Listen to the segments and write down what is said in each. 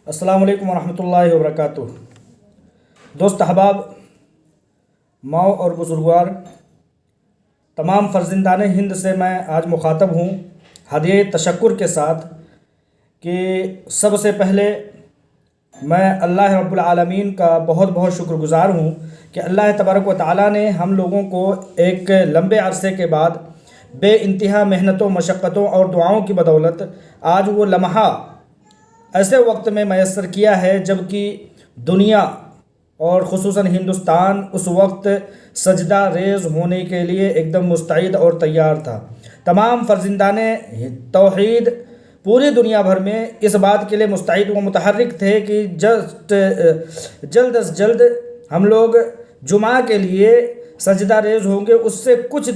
السلام علیکم ورحمۃ اللہ وبرکاتہ۔ دوست احباب، ماؤں اور بزرگوار، تمام فرزندان ہند سے میں آج مخاطب ہوں ہدیہ تشکر کے ساتھ کہ سب سے پہلے میں اللہ رب العالمین کا بہت بہت شکر گزار ہوں کہ اللہ تبارک و تعالیٰ نے ہم لوگوں کو ایک لمبے عرصے کے بعد بے انتہا محنتوں، مشقتوں اور دعاؤں کی بدولت آج وہ لمحہ ایسے وقت میں میسر کیا ہے جب کہ دنیا اور خصوصاً ہندوستان اس وقت سجدہ ریز ہونے کے لیے ایک دم مستعد اور تیار تھا۔ تمام فرزندان توحید پوری دنیا بھر میں اس بات کے لیے مستعد و متحرک تھے کہ جلد از جلد ہم لوگ جمعہ کے لیے سجدہ ریز ہوں گے۔ اس سے کچھ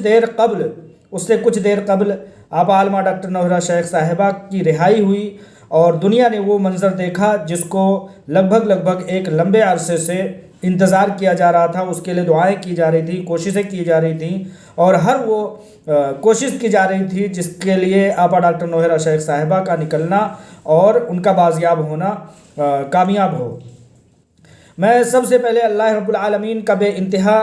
دیر قبل آپا عالمہ ڈاکٹر نوحرہ شیخ صاحبہ کی رہائی ہوئی اور دنیا نے وہ منظر دیکھا جس کو لگ بھگ ایک لمبے عرصے سے انتظار کیا جا رہا تھا۔ اس کے لیے دعائیں کی جا رہی تھیں، کوششیں کی جا رہی تھیں اور ہر وہ کوشش کی جا رہی تھی جس کے لیے آپا ڈاکٹر نوحرہ شیخ صاحبہ کا نکلنا اور ان کا بازیاب ہونا کامیاب ہو۔ میں سب سے پہلے اللہ رب العالمین کا بے انتہا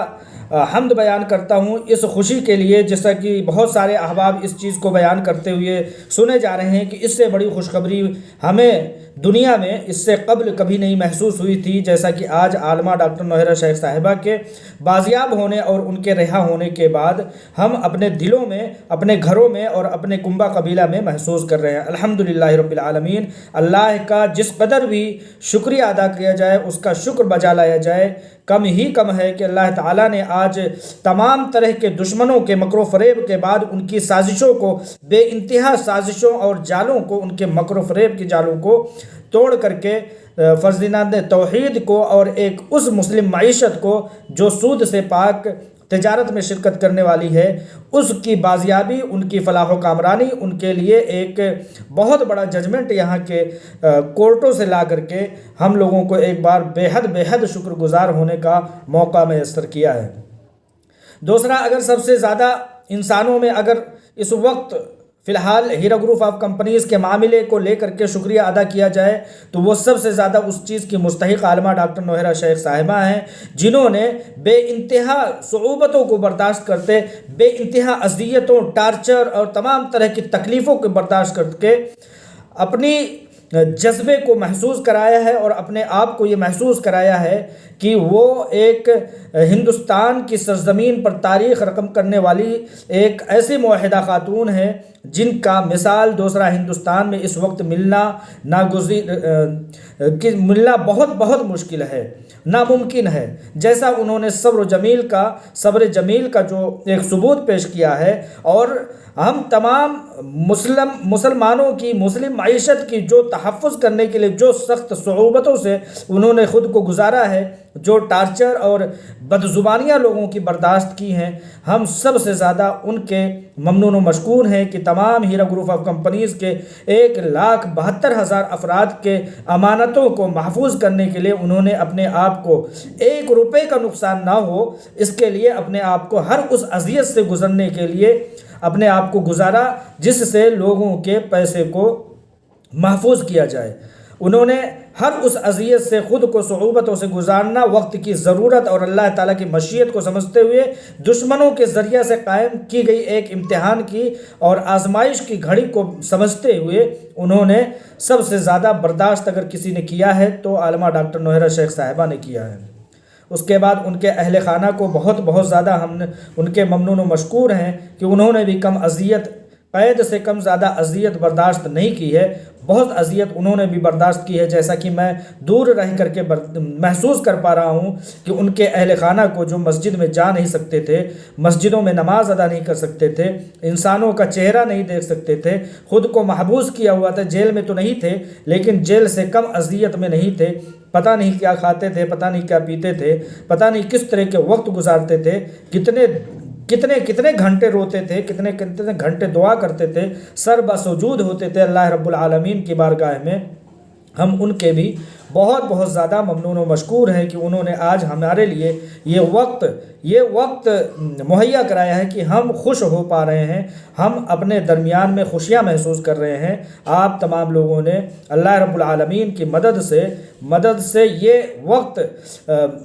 حمد بیان کرتا ہوں اس خوشی کے لیے، جیسا کہ بہت سارے احباب اس چیز کو بیان کرتے ہوئے سنے جا رہے ہیں کہ اس سے بڑی خوشخبری ہمیں دنیا میں اس سے قبل کبھی نہیں محسوس ہوئی تھی، جیسا کہ آج عالمہ ڈاکٹر نوحرہ شیخ صاحبہ کے بازیاب ہونے اور ان کے رہا ہونے کے بعد ہم اپنے دلوں میں، اپنے گھروں میں اور اپنے کنبہ قبیلہ میں محسوس کر رہے ہیں۔ الحمدللہ رب العالمین، اللہ کا جس قدر بھی شکریہ ادا کیا جائے، اس کا شکر بجا لایا جائے، کم ہے کہ اللہ تعالیٰ نے آج تمام طرح کے دشمنوں کے مکر و فریب کے بعد ان کی سازشوں کو، بے انتہا سازشوں اور جالوں کو، ان کے مکر و فریب کی جالوں کو توڑ کر کے فرزندان توحید کو اور ایک اس مسلم معیشت کو جو سود سے پاک تجارت میں شرکت کرنے والی ہے، اس کی بازیابی، ان کی فلاح و کامرانی، ان کے لیے ایک بہت بڑا ججمنٹ یہاں کے کورٹوں سے لا کر کے ہم لوگوں کو ایک بار بے حد شکر گزار ہونے کا موقع میسر کیا ہے۔ دوسرا، اگر سب سے زیادہ انسانوں میں اگر اس وقت فی الحال ہیرا گروپ آف کمپنیز کے معاملے کو لے کر کے شکریہ ادا کیا جائے تو وہ سب سے زیادہ اس چیز کی مستحق عالمہ ڈاکٹر نوحرہ شیخ صاحبہ ہیں، جنہوں نے بے انتہا صعوبتوں کو برداشت کرتے، بے انتہا اذیتوں، ٹارچر اور تمام طرح کی تکلیفوں کو برداشت کر کے اپنی جذبے کو محسوس کرایا ہے اور اپنے آپ کو یہ محسوس کرایا ہے کہ وہ ایک ہندوستان کی سرزمین پر تاریخ رقم کرنے والی ایک ایسی موحدہ خاتون ہے جن کا مثال دوسرا ہندوستان میں اس وقت ملنا بہت مشکل ہے، ناممکن ہے۔ جیسا انہوں نے صبر جمیل کا جو ایک ثبوت پیش کیا ہے، اور ہم تمام مسلمانوں کی، مسلم معیشت کی جو تحفظ کرنے کے لیے جو سخت صعوبتوں سے انہوں نے خود کو گزارا ہے، جو ٹارچر اور بدزبانیاں لوگوں کی برداشت کی ہیں، ہم سب سے زیادہ ان کے ممنون و مشکور ہیں کہ تمام ہیرا گروپ آف کمپنیز کے 1,72,000 افراد کے امانتوں کو محفوظ کرنے کے لیے انہوں نے اپنے آپ کو 1 روپے کا نقصان نہ ہو، اس کے لیے اپنے آپ کو ہر اس اذیت سے گزرنے کے لیے اپنے آپ کو گزارا جس سے لوگوں کے پیسے کو محفوظ کیا جائے۔ انہوں نے ہر اس اذیت سے خود کو صعوبتوں سے گزارنا، وقت کی ضرورت اور اللہ تعالیٰ کی مشیت کو سمجھتے ہوئے دشمنوں کے ذریعہ سے قائم کی گئی ایک امتحان کی اور آزمائش کی گھڑی کو سمجھتے ہوئے انہوں نے سب سے زیادہ برداشت اگر کسی نے کیا ہے تو عالمہ ڈاکٹر نوحرہ شیخ صاحبہ نے کیا ہے۔ اس کے بعد ان کے اہل خانہ کو بہت زیادہ ہم ان کے ممنون و مشکور ہیں کہ انہوں نے بھی قید سے کم زیادہ اذیت برداشت نہیں کی ہے، بہت اذیت انہوں نے بھی برداشت کی ہے، جیسا کہ میں دور رہ کر کے محسوس کر پا رہا ہوں کہ ان کے اہل خانہ کو جو مسجد میں جا نہیں سکتے تھے، مسجدوں میں نماز ادا نہیں کر سکتے تھے، انسانوں کا چہرہ نہیں دیکھ سکتے تھے، خود کو محبوس کیا ہوا تھا، جیل میں تو نہیں تھے لیکن جیل سے کم اذیت میں نہیں تھے، پتہ نہیں کیا کھاتے تھے، پتہ نہیں کیا پیتے تھے، پتہ نہیں کس طرح کے وقت گزارتے تھے، کتنے گھنٹے روتے تھے، کتنے گھنٹے دعا کرتے تھے، سر بسجود ہوتے تھے اللہ رب العالمین کی بارگاہ میں۔ ہم ان کے بھی بہت بہت زیادہ ممنون و مشکور ہیں کہ انہوں نے آج ہمارے لیے یہ وقت مہیا کرایا ہے کہ ہم خوش ہو پا رہے ہیں، ہم اپنے درمیان میں خوشیاں محسوس کر رہے ہیں۔ آپ تمام لوگوں نے اللہ رب العالمین کی مدد سے یہ وقت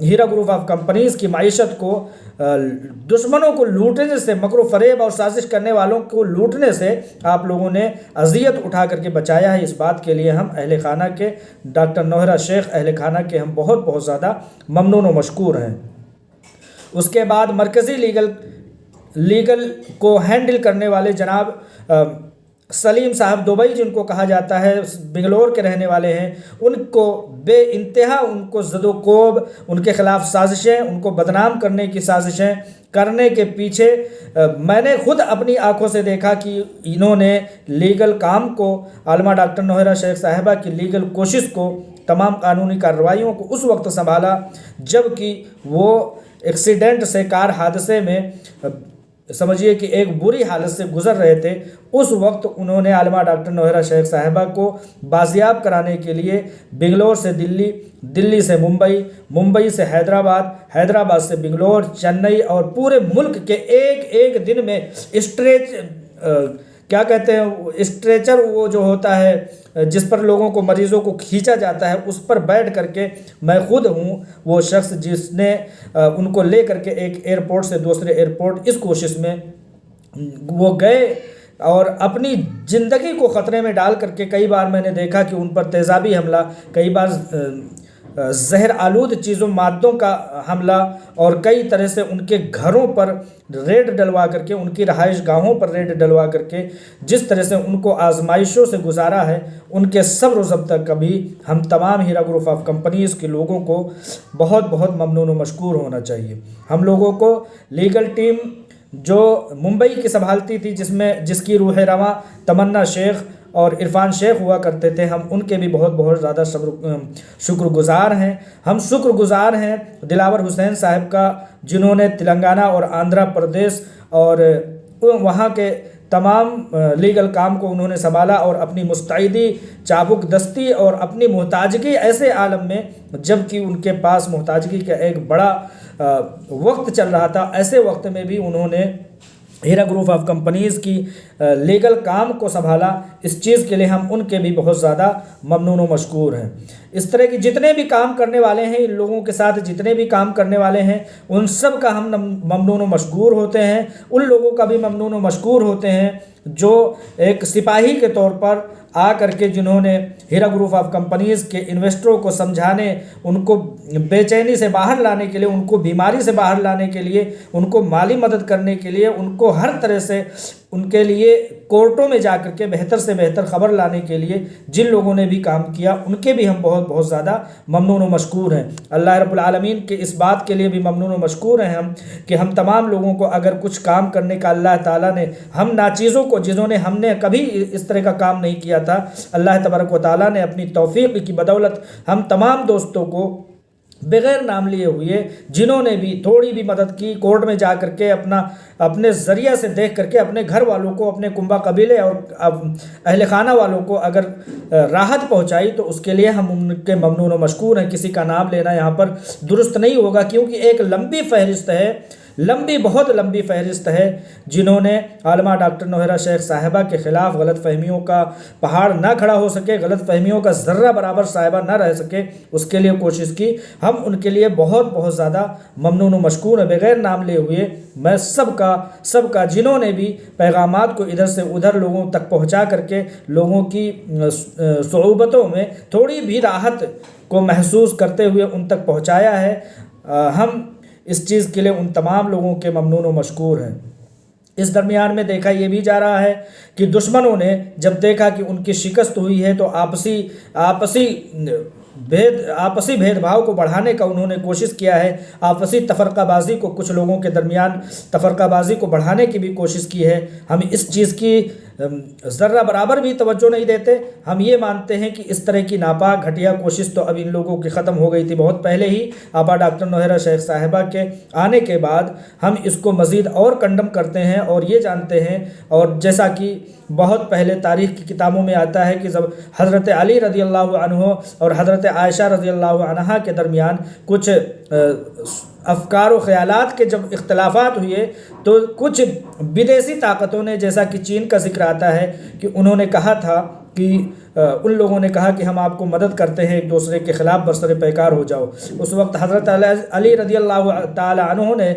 ہیرا گروپ آف کمپنیز کی معیشت کو دشمنوں کو لوٹنے سے، مکر و فریب اور سازش کرنے والوں کو لوٹنے سے آپ لوگوں نے اذیت اٹھا کر کے بچایا ہے۔ اس بات کے لیے ہم اہل خانہ کے، ڈاکٹر نوہرہ شیخ اہل خانہ کے ہم بہت بہت زیادہ ممنون و مشکور ہیں۔ اس کے بعد مرکزی لیگل کو ہینڈل کرنے والے جناب سلیم صاحب دبئی، جن کو کہا جاتا ہے، بنگلور کے رہنے والے ہیں، ان کو بے انتہا ان کو زد و کوب، ان کے خلاف سازشیں، ان کو بدنام کرنے کی سازشیں کرنے کے پیچھے میں نے خود اپنی آنکھوں سے دیکھا کہ انہوں نے لیگل کام کو، عالمہ ڈاکٹر نوہرہ شیخ صاحبہ کی لیگل کوشش کو، تمام قانونی کارروائیوں کو اس وقت سنبھالا جب کہ وہ ایکسیڈنٹ سے، کار حادثے میں سمجھیے کہ ایک بری حالت سے گزر رہے تھے۔ اس وقت انہوں نے عالمہ ڈاکٹر نوہرہ شیخ صاحبہ کو بازیاب کرانے کے لیے بنگلور سے دلی، دلی سے ممبئی، ممبئی سے حیدرآباد، حیدرآباد سے بنگلور، چنئی اور پورے ملک کے ایک دن میں کیا کہتے ہیں اسٹریچر، وہ جو ہوتا ہے جس پر لوگوں کو، مریضوں کو کھینچا جاتا ہے، اس پر بیٹھ کر کے میں خود ہوں وہ شخص جس نے ان کو لے کر کے ایک ایئرپورٹ سے دوسرے ایئرپورٹ، اس کوشش میں وہ گئے اور اپنی زندگی کو خطرے میں ڈال کر کے کئی بار میں نے دیکھا کہ ان پر تیزابی حملہ، کئی بار زہر آلود چیزوں، مادوں کا حملہ، اور کئی طرح سے ان کے گھروں پر ریڈ ڈلوا کر کے، ان کی رہائش گاہوں پر ریڈ ڈلوا کر کے جس طرح سے ان کو آزمائشوں سے گزارا ہے، ان کے صبر و ضبط کا بھی ہم تمام ہیرا گروپ آف کمپنیز کے لوگوں کو بہت بہت ممنون و مشکور ہونا چاہیے۔ ہم لوگوں کو لیگل ٹیم جو ممبئی کی سنبھالتی تھی، جس کی روح رواں تمنا شیخ اور عرفان شیخ ہوا کرتے تھے، ہم ان کے بھی بہت بہت زیادہ شکر گزار ہیں۔ ہم شکر گزار ہیں دلاور حسین صاحب کا، جنہوں نے تلنگانہ اور آندھرا پردیش اور وہاں کے تمام لیگل کام کو انہوں نے سنبھالا، اور اپنی مستعدی، چابک دستی اور اپنی محتاجگی ایسے عالم میں، جب کہ ان کے پاس محتاجگی کا ایک بڑا وقت چل رہا تھا، ایسے وقت میں بھی انہوں نے ہیرا گروپ آف کمپنیز کی لیگل کام کو سنبھالا۔ اس چیز کے لیے ہم ان کے بھی بہت زیادہ ممنون و مشکور ہیں۔ اس طرح کی جتنے بھی کام کرنے والے ہیں، ان لوگوں کے ساتھ جتنے بھی کام کرنے والے ہیں، ان سب کا ہم ممنون و مشکور ہوتے ہیں۔ ان لوگوں کا بھی ممنون و مشکور ہوتے ہیں جو ایک سپاہی کے طور پر آ کر کے، جنہوں نے ہیرا گروپ آف کمپنیز کے انویسٹروں کو سمجھانے، ان کو بے چینی سے باہر لانے کے لیے، ان کو بیماری سے باہر لانے کے لیے، ان کو مالی مدد کرنے کے لیے، ان کو ہر طرح سے ان کے لیے کورٹوں میں جا کر کے بہتر سے بہتر خبر لانے کے لیے جن لوگوں نے بھی کام کیا، ان کے بھی ہم بہت بہت زیادہ ممنون و مشکور ہیں۔ اللہ رب العالمین کے اس بات کے لیے بھی ممنون و مشکور ہیں ہم، کہ ہم تمام لوگوں کو اگر کچھ کام کرنے کا اللہ تعالیٰ نے، ہم ناچیزوں کو، ہم نے کبھی اس طرح کا کام نہیں کیا تھا، اللہ تبارک و تعالیٰ نے اپنی توفیق کی بدولت ہم تمام دوستوں کو بغیر نام لیے ہوئے، جنہوں نے بھی تھوڑی بھی مدد کی، کورٹ میں جا کر کے اپنے ذریعہ سے دیکھ کر کے اپنے گھر والوں کو، اپنے کنبہ قبیلے اور اہل خانہ والوں کو اگر راحت پہنچائی، تو اس کے لیے ہم ان کے ممنون و مشکور ہیں۔ کسی کا نام لینا یہاں پر درست نہیں ہوگا، کیونکہ ایک لمبی فہرست ہے، بہت لمبی فہرست ہے، جنہوں نے عالمہ ڈاکٹر نوہرہ شیخ صاحبہ کے خلاف غلط فہمیوں کا پہاڑ نہ کھڑا ہو سکے، غلط فہمیوں کا ذرہ برابر صاحبہ نہ رہ سکے، اس کے لیے کوشش کی۔ ہم ان کے لیے بہت بہت زیادہ ممنون و مشکور ہیں، بغیر نام لیے ہوئے میں سب کا جنہوں نے بھی پیغامات کو ادھر سے ادھر لوگوں تک پہنچا کر کے لوگوں کی صعوبتوں میں تھوڑی بھی راحت کو محسوس کرتے ہوئے ان تک پہنچایا ہے، ہم اس چیز کے لیے ان تمام لوگوں کے ممنون و مشکور ہیں۔ اس درمیان میں دیکھا یہ بھی جا رہا ہے کہ دشمنوں نے جب دیکھا کہ ان کی شکست ہوئی ہے، تو آپسی بھید بھاؤ کو بڑھانے کا انہوں نے کوشش کیا ہے، آپسی تفرقہ بازی کو، کچھ لوگوں کے درمیان تفرقہ بازی کو بڑھانے کی بھی کوشش کی ہے۔ ہم اس چیز کی ذرہ برابر بھی توجہ نہیں دیتے۔ ہم یہ مانتے ہیں کہ اس طرح کی ناپاک گھٹیا کوشش تو اب ان لوگوں کی ختم ہو گئی تھی بہت پہلے ہی، آبا ڈاکٹر نوہیرہ شیخ صاحبہ کے آنے کے بعد ہم اس کو مزید اور کنڈم کرتے ہیں، اور یہ جانتے ہیں، اور جیسا کہ بہت پہلے تاریخ کی کتابوں میں آتا ہے کہ جب حضرت علی رضی اللہ عنہ اور حضرت عائشہ رضی اللہ عنہا کے درمیان کچھ افکار و خیالات کے جب اختلافات ہوئے تو کچھ بدیسی طاقتوں نے، جیسا کہ چین کا ذکر آتا ہے کہ انہوں نے کہا تھا کہ ان لوگوں نے کہا کہ ہم آپ کو مدد کرتے ہیں، ایک دوسرے کے خلاف برسر پیکار ہو جاؤ۔ اس وقت حضرت علی رضی اللہ تعالی عنہ نے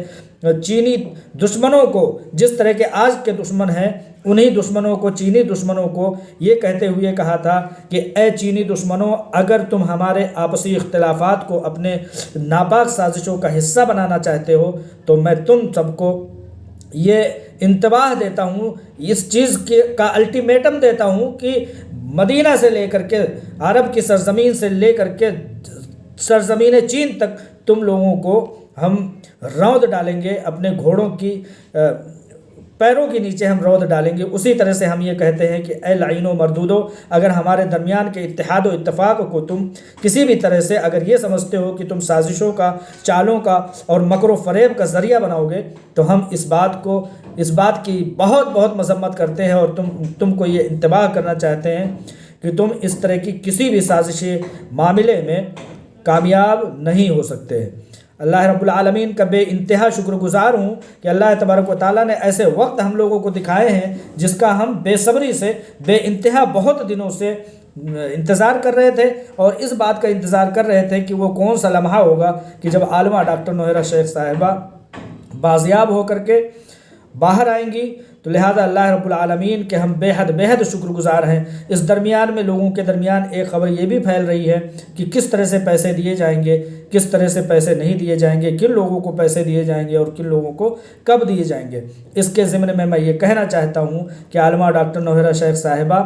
چینی دشمنوں کو، جس طرح کے آج کے دشمن ہیں انہی دشمنوں کو، چینی دشمنوں کو یہ کہتے ہوئے کہا تھا کہ اے چینی دشمنوں، اگر تم ہمارے آپسی اختلافات کو اپنے ناپاک سازشوں کا حصہ بنانا چاہتے ہو تو میں تم سب کو یہ انتباہ دیتا ہوں، اس چیز کا الٹیمیٹم دیتا ہوں کہ مدینہ سے لے کر کے عرب کی سرزمین سے لے کر کے سرزمین چین تک تم لوگوں کو ہم رود ڈالیں گے، اپنے گھوڑوں کی پیروں کے نیچے ہم رود ڈالیں گے۔ اسی طرح سے ہم یہ کہتے ہیں کہ اے لعین و مردودو، اگر ہمارے درمیان کے اتحاد و اتفاق کو تم کسی بھی طرح سے اگر یہ سمجھتے ہو کہ تم سازشوں کا، چالوں کا اور مکر و فریب کا ذریعہ بناؤ گے تو ہم اس بات کی بہت بہت مذمت کرتے ہیں، اور تم کو یہ انتباہ کرنا چاہتے ہیں کہ تم اس طرح کی کسی بھی سازشی معاملے میں کامیاب نہیں ہو سکتے۔ اللہ رب العالمین کا بے انتہا شکر گزار ہوں کہ اللہ تبارک و تعالیٰ نے ایسے وقت ہم لوگوں کو دکھائے ہیں جس کا ہم بے صبری سے، بے انتہا بہت دنوں سے انتظار کر رہے تھے، اور اس بات کا انتظار کر رہے تھے کہ وہ کون سا لمحہ ہوگا کہ جب عالمہ ڈاکٹر نوہیرہ شیخ صاحبہ بازیاب ہو کر کے باہر آئیں گی۔ تو لہذا اللہ رب العالمین کے ہم بے حد شکر گزار ہیں۔ اس درمیان میں لوگوں کے درمیان ایک خبر یہ بھی پھیل رہی ہے کہ کس طرح سے پیسے دیے جائیں گے، کس طرح سے پیسے نہیں دیے جائیں گے، کن لوگوں کو پیسے دیے جائیں گے اور کن لوگوں کو کب دیے جائیں گے۔ اس کے ضمن میں یہ کہنا چاہتا ہوں کہ عالمہ ڈاکٹر نوہیرہ شیخ صاحبہ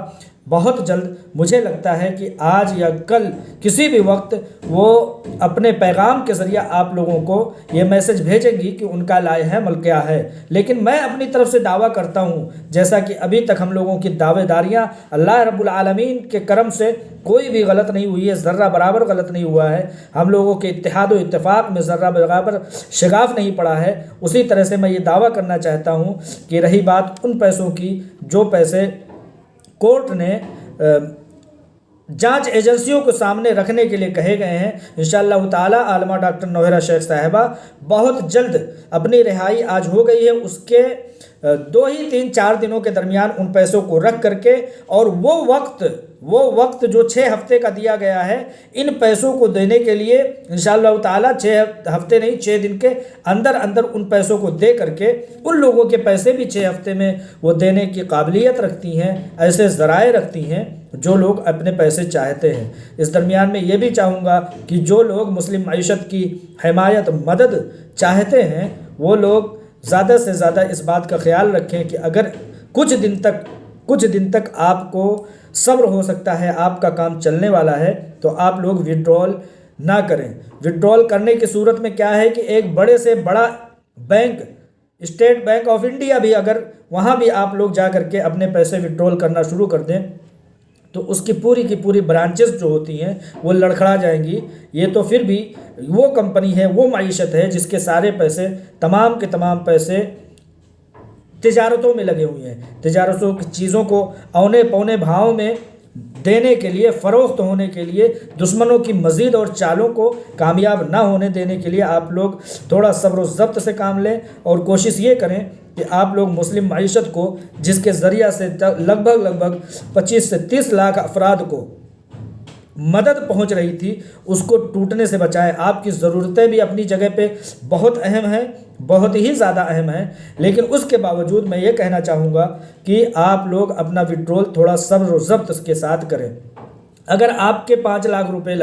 بہت جلد، مجھے لگتا ہے کہ آج یا کل کسی بھی وقت، وہ اپنے پیغام کے ذریعہ آپ لوگوں کو یہ میسج بھیجیں گی کہ ان کا لائحہ عمل کیا ہے۔ لیکن میں اپنی طرف سے دعویٰ کرتا ہوں، جیسا کہ ابھی تک ہم لوگوں کی دعوے داریاں اللہ رب العالمین کے کرم سے کوئی بھی غلط نہیں ہوئی ہے، ذرہ برابر غلط نہیں ہوا ہے، ہم لوگوں کے اتحاد و اتفاق میں ذرہ برابر شگاف نہیں پڑا ہے۔ اسی طرح سے میں یہ دعویٰ کرنا چاہتا ہوں کہ رہی بات ان پیسوں کی جو پیسے کورٹ نے جانچ ایجنسیوں کو سامنے رکھنے کے لیے کہے گئے ہیں، انشاءاللہ تعالی عالمہ ڈاکٹر نوہیرہ شیخ صاحبہ بہت جلد اپنی رہائی آج ہو گئی ہے، اس کے 2 ہی 3 4 دنوں کے درمیان ان پیسوں کو رکھ کر کے، اور وہ وقت جو 6 ہفتے کا دیا گیا ہے ان پیسوں کو دینے کے لیے انشاءاللہ تعالی 6 ہفتے نہیں 6 دن کے اندر ان پیسوں کو دے کر کے، ان لوگوں کے پیسے بھی 6 ہفتے میں وہ دینے کی قابلیت رکھتی ہیں، ایسے ذرائع رکھتی ہیں جو لوگ اپنے پیسے چاہتے ہیں۔ اس درمیان میں یہ بھی چاہوں گا کہ جو لوگ مسلم معیشت کی حمایت مدد چاہتے ہیں وہ لوگ زیادہ سے زیادہ اس بات کا خیال رکھیں کہ اگر کچھ دن تک آپ کو صبر ہو سکتا ہے، آپ کا کام چلنے والا ہے، تو آپ لوگ وڈرول نہ کریں۔ وڈرول کرنے کی صورت میں کیا ہے کہ ایک بڑے سے بڑا bank, state bank of India بھی، اگر وہاں بھی آپ لوگ جا کر کے اپنے پیسے وڈرول کرنا شروع کر دیں تو اس کی پوری برانچز جو ہوتی ہیں وہ لڑکھڑا جائیں گی۔ یہ تو پھر بھی وہ کمپنی ہے، وہ معیشت ہے جس کے سارے پیسے، تمام کے تمام پیسے تجارتوں میں لگے ہوئے ہیں، تجارتوں کی چیزوں کو اونے پونے بھاؤں میں دینے کے لیے، فروخت ہونے کے لیے، دشمنوں کی مزید اور چالوں کو کامیاب نہ ہونے دینے کے لیے آپ لوگ تھوڑا صبر و ضبط سے کام لیں، اور کوشش یہ کریں کہ آپ لوگ مسلم معیشت کو، جس کے ذریعہ سے لگ بھگ 25 سے 30 لاکھ افراد کو مدد پہنچ رہی تھی، اس کو ٹوٹنے سے بچائیں۔ آپ کی ضرورتیں بھی اپنی جگہ پہ بہت اہم ہیں، بہت ہی زیادہ اہم ہیں، لیکن اس کے باوجود میں یہ کہنا چاہوں گا کہ آپ لوگ اپنا وڈرول تھوڑا صبر و ضبط کے ساتھ کریں۔ اگر آپ کے 5 لاکھ روپے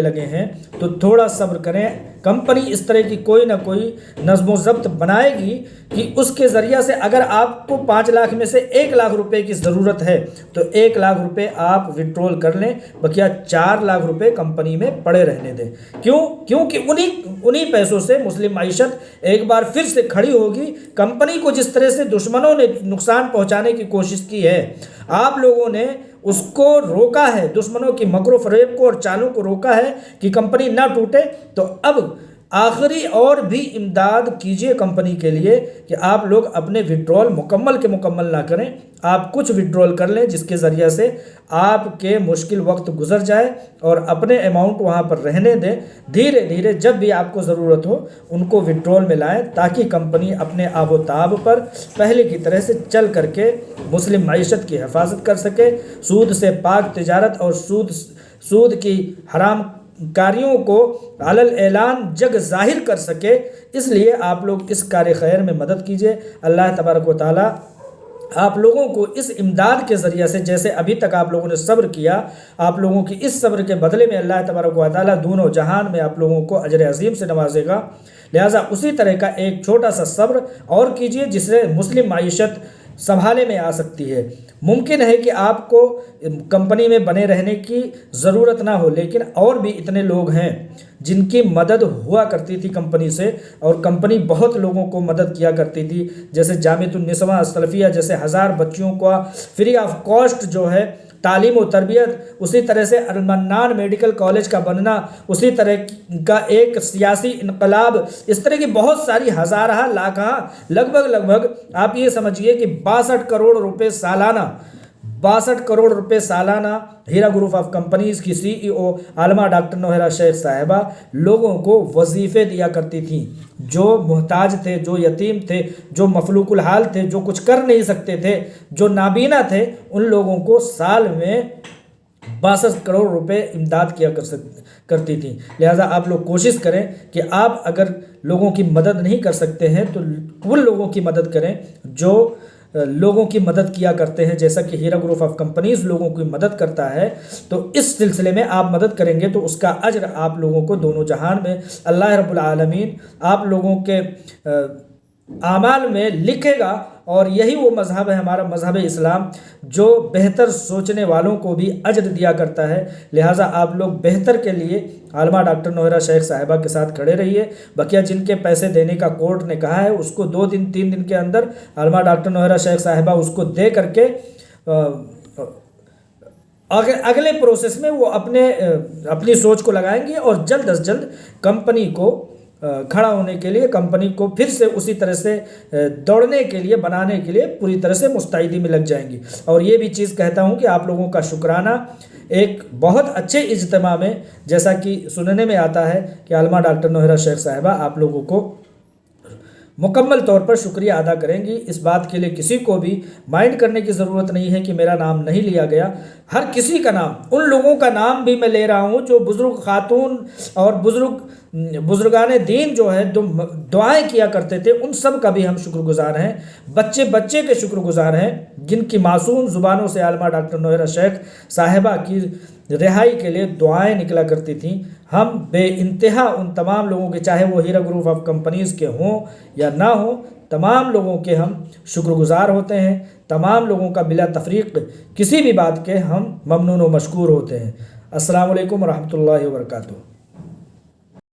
لگے ہیں، تو تھوڑا صبر کریں. کمپنی اس طرح کی کوئی نہ کوئی نظم و ضبط بنائے گی کہ اس کے ذریعہ سے اگر آپ کو 5 لاکھ میں سے 1 لاکھ روپے کی ضرورت ہے تو 1 لاکھ روپے آپ وڈرول کر لیں, بقیہ 4 لاکھ روپے کمپنی میں پڑے رہنے دیں. کیونکہ انہی پیسوں سے مسلم معیشت ایک بار پھر سے کھڑی ہوگی. کمپنی کو جس طرح سے دشمنوں نے نقصان پہنچانے کی کوشش کی ہے, آپ لوگوں نے اس کو روکا ہے, دشمنوں کی مکر و فریب کو اور چالوں کو روکا ہے کہ کمپنی نہ ٹوٹے. تو اب آخری اور بھی امداد کیجیے کمپنی کے لیے کہ آپ لوگ اپنے وڈرول مکمل کے مکمل نہ کریں, آپ کچھ وڈرول کر لیں جس کے ذریعہ سے آپ کے مشکل وقت گزر جائے اور اپنے اماؤنٹ وہاں پر رہنے دیں. دھیرے دھیرے جب بھی آپ کو ضرورت ہو ان کو وڈرول میں لائیں تاکہ کمپنی اپنے آب و تاب پر پہلے کی طرح سے چل کر کے مسلم معیشت کی حفاظت کر سکے, سود سے پاک تجارت اور سود کی حرام کاریوں کو علل اعلان جگ ظاہر کر سکے. اس لیے آپ لوگ اس کار خیر میں مدد کیجیے. اللہ تبارک و تعالی آپ لوگوں کو اس امداد کے ذریعہ سے, جیسے ابھی تک آپ لوگوں نے صبر کیا, آپ لوگوں کی اس صبر کے بدلے میں اللہ تبارک و تعالی دونوں جہان میں آپ لوگوں کو اجر عظیم سے نوازے گا. لہٰذا اسی طرح کا ایک چھوٹا سا صبر اور کیجیے جس سے مسلم معیشت سنبھالے میں آ سکتی ہے. ممکن ہے کہ آپ کو کمپنی میں بنے رہنے کی ضرورت نہ ہو, لیکن اور بھی اتنے لوگ ہیں جن کی مدد ہوا کرتی تھی کمپنی سے, اور کمپنی بہت لوگوں کو مدد کیا کرتی تھی. جیسے جامعۃ النسواں السلفیہ جیسے 1000 بچیوں کو فری آف کاسٹ جو ہے تعلیم و تربیت, اسی طرح سے المنان میڈیکل کالج کا بننا, اسی طرح کا ایک سیاسی انقلاب, اس طرح کی بہت ساری ہزارہ لاکھاں لگ بھگ آپ یہ سمجھیے کہ 62 کروڑ روپے سالانہ ہیرا گروپ آف کمپنیز کی CEO عالمہ ڈاکٹر نوہرا شیخ صاحبہ لوگوں کو وظیفے دیا کرتی تھیں. جو محتاج تھے, جو یتیم تھے, جو مفلوک الحال تھے, جو کچھ کر نہیں سکتے تھے, جو نابینا تھے, ان لوگوں کو سال میں 62 کروڑ روپے امداد کیا کرتی تھیں. لہٰذا آپ لوگ کوشش کریں کہ آپ اگر لوگوں کی مدد نہیں کر سکتے ہیں تو ان لوگوں کی مدد کریں جو لوگوں کی مدد کیا کرتے ہیں, جیسا کہ ہیرا گروپ آف کمپنیز لوگوں کی مدد کرتا ہے. تو اس سلسلے میں آپ مدد کریں گے تو اس کا اجر آپ لوگوں کو دونوں جہان میں اللہ رب العالمین آپ لوگوں کے اعمال میں لکھے گا. اور یہی وہ مذہب ہے ہمارا مذہب اسلام جو بہتر سوچنے والوں کو بھی اجر دیا کرتا ہے. لہٰذا آپ لوگ بہتر کے لیے عالمہ ڈاکٹر نوہرا شیخ صاحبہ کے ساتھ کھڑے رہیے. بقیہ جن کے پیسے دینے کا کورٹ نے کہا ہے اس کو 2 دن 3 دن کے اندر عالمہ ڈاکٹر نوہرا شیخ صاحبہ اس کو دے کر کے اگلے پروسیس میں وہ اپنی سوچ کو لگائیں گے اور جلد از جلد کمپنی کو کھڑا ہونے کے لیے, کمپنی کو پھر سے اسی طرح سے دوڑنے کے لیے, بنانے کے لیے پوری طرح سے مستعدی میں لگ جائیں گی. اور یہ بھی چیز کہتا ہوں کہ آپ لوگوں کا شکرانہ ایک بہت اچھے اجتماع میں, جیسا کہ سننے میں آتا ہے کہ عالمہ ڈاکٹر نوہرا شیخ صاحبہ آپ لوگوں کو مکمل طور پر شکریہ ادا کریں گی. اس بات کے لیے کسی کو بھی مائنڈ کرنے کی ضرورت نہیں ہے کہ میرا نام نہیں لیا گیا. ہر کسی کا نام, ان لوگوں کا نام بھی میں لے رہا ہوں جو بزرگ خاتون اور بزرگان دین جو ہے دعائیں کیا کرتے تھے, ان سب کا بھی ہم شکر گزار ہیں. بچے کے شکر گزار ہیں جن کی معصوم زبانوں سے عالمہ ڈاکٹر نوہرا شیخ صاحبہ کی رہائی کے لیے دعائیں نکلا کرتی تھیں. ہم بے انتہا ان تمام لوگوں کے, چاہے وہ ہیرا گروپ آف کمپنیز کے ہوں یا نہ ہوں, تمام لوگوں کے ہم شکر گزار ہوتے ہیں. تمام لوگوں کا بلا تفریق کسی بھی بات کے ہم ممنون و مشکور ہوتے ہیں. السلام علیکم ورحمۃ اللہ وبرکاتہ.